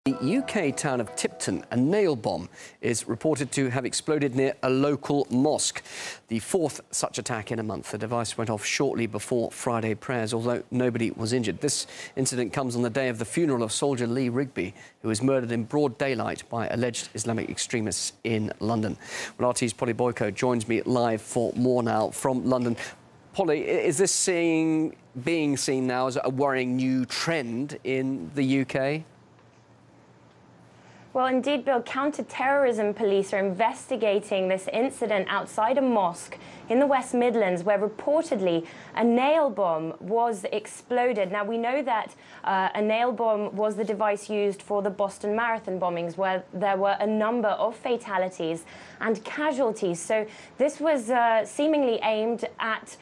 The UK town of Tipton, a nail bomb is reported to have exploded near a local mosque. The fourth such attack in a month. The device went off shortly before Friday prayers, although nobody was injured. This incident comes on the day of the funeral of soldier Lee Rigby, who was murdered in broad daylight by alleged Islamic extremists in London. Well, RT's Polly Boyko joins me live for more now from London. Polly, is this being seen now as a worrying new trend in the UK? Well, indeed, Bill, counter-terrorism police are investigating this incident outside a mosque in the West Midlands where reportedly a nail bomb was exploded. Now, we know that a nail bomb was the device used for the Boston Marathon bombings, where there were a number of fatalities and casualties. So this was seemingly aimed at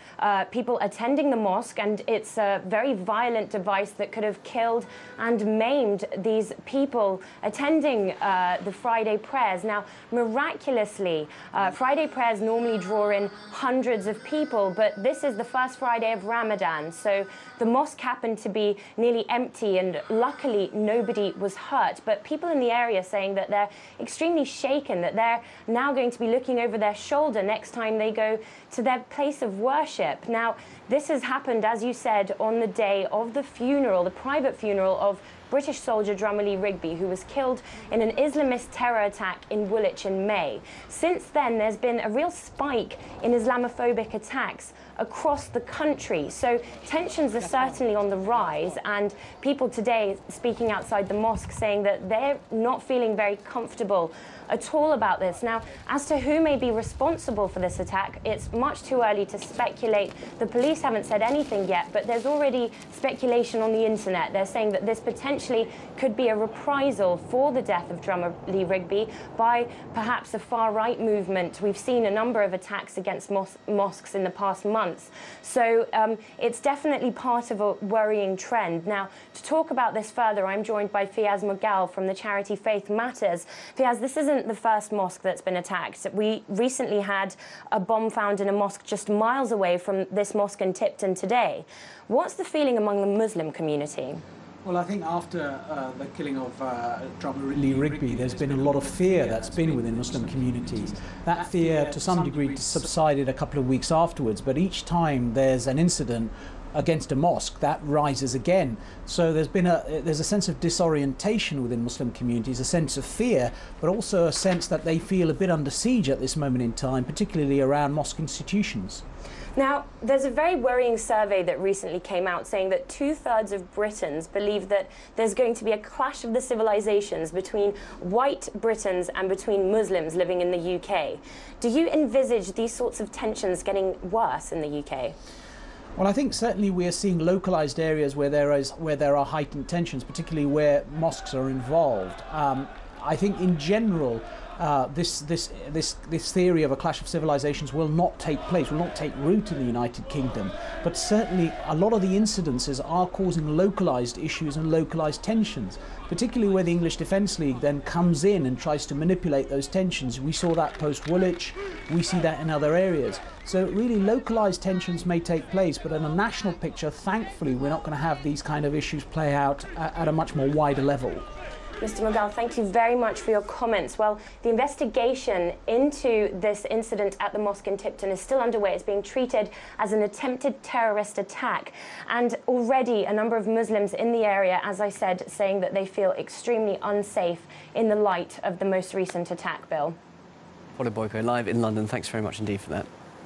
people attending the mosque, and it's a very violent device that could have killed and maimed these people attending the Friday prayers. Now, miraculously, Friday prayers normally draw in hundreds of people, but this is the first Friday of Ramadan, so the mosque happened to be nearly empty, and luckily nobody was hurt. But people in the area saying that they're extremely shaken, that they're now going to be looking over their shoulder next time they go to their place of worship. Now, this has happened, as you said, on the day of the funeral, the private funeral of British soldier drummer Lee Rigby, who was killed in an Islamist terror attack in Woolwich in May. Since then, there's been a real spike in Islamophobic attacks across the country. So tensions are certainly on the rise, and people today speaking outside the mosque saying that they're not feeling very comfortable at all about this. Now, as to who may be responsible for this attack, it's much too early to speculate. The police haven't said anything yet, but there's already speculation on the internet. They're saying that this potentially could be a reprisal for the death of drummer Lee Rigby by perhaps a far-right movement. We've seen a number of attacks against mosques in the past months. So it's definitely part of a worrying trend. Now, to talk about this further, I'm joined by Fiaz Mughal from the charity Faith Matters. Fiaz, this isn't the first mosque that's been attacked. We recently had a bomb found in a mosque just miles away from this mosque in Tipton today. What's the feeling among the Muslim community? Well, I think after the killing of drummer Lee Rigby, there's been a lot of fear that's been within Muslim communities. That fear, to some degree, subsided a couple of weeks afterwards, but each time there's an incident against a mosque, that rises again. So there's a sense of disorientation within Muslim communities, a sense of fear, but also a sense that they feel a bit under siege at this moment in time, particularly around mosque institutions. Now, there's a very worrying survey that recently came out saying that 2/3 of Britons believe that there's going to be a clash of the civilizations between white Britons and between Muslims living in the UK. Do you envisage these sorts of tensions getting worse in the UK? Well, I think certainly we are seeing localized areas where there are heightened tensions, particularly where mosques are involved. I think in general, this theory of a clash of civilizations will not take place, will not take root in the United Kingdom. But certainly a lot of the incidences are causing localized issues and localized tensions, particularly where the English Defence League then comes in and tries to manipulate those tensions. We saw that post-Woolwich, we see that in other areas. So really localized tensions may take place, but in a national picture, thankfully, we're not going to have these kind of issues play out at a much more wider level. Mr. Mughal, thank you very much for your comments. Well, the investigation into this incident at the mosque in Tipton is still underway. It's being treated as an attempted terrorist attack. And already a number of Muslims in the area, as I said, saying that they feel extremely unsafe in the light of the most recent attack, Bill. Polly Boyko, live in London. Thanks very much indeed for that.